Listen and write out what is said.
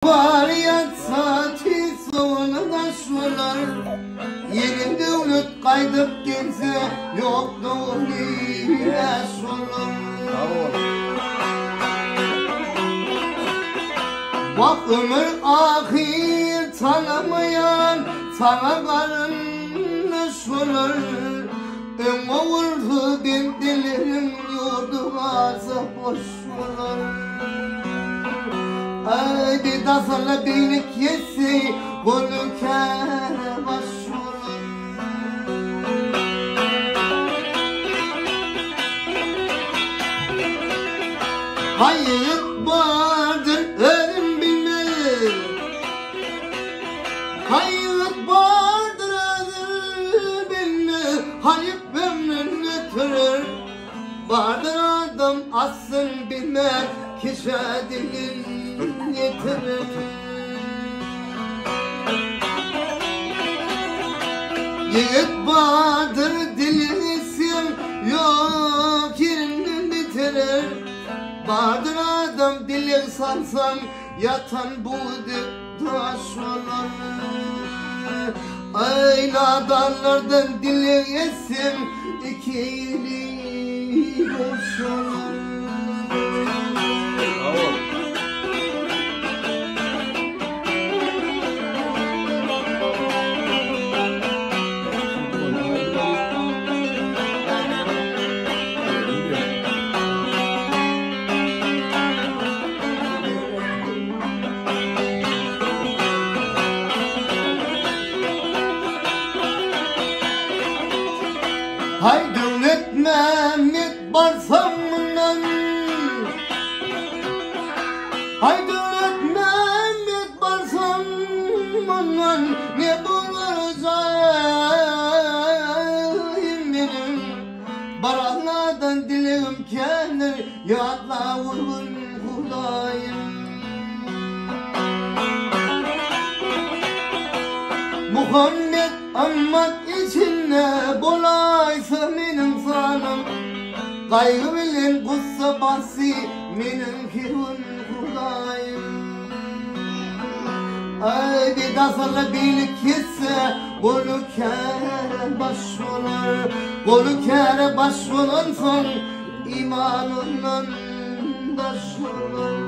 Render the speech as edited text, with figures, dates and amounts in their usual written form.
Var yatsa çizonu da şular, yeni devlet kaydıp gelse yokluğun ile şular. Bak ömür ahir tanımayan sana karın şular. Ömür vurdu ben dilerim yurdu varsa boş şular. Haydi dasarla birlik yesi bunu kere başvurur. Hayır vardır ölüm bilmez, hayır vardır ölüm bilmez, hayır ömrünü götürür. Vardır adam asın bilmez, kişi dilin getirir. Yiğit vardır dilinisin, yok yerini bitirir. Vardır adam dili sansan, yatan budur taş olur. Ayladanlardan dili yesin, iki ili boş olur. Hay devlet Mehmet Barsam'dan, hay devlet Mehmet Barsam'dan, ne bulacağım benim baranlardan dilim kendir yatla vurgun kulayım. Muhammed Ahmet içinde bolaysa benim sanım, kaygı bilen kussa basi benim kirun kulayım. Haydi dasarla birlik yetse bunu kere başvurur. Bunu kere başvurun son imanından taşvurur.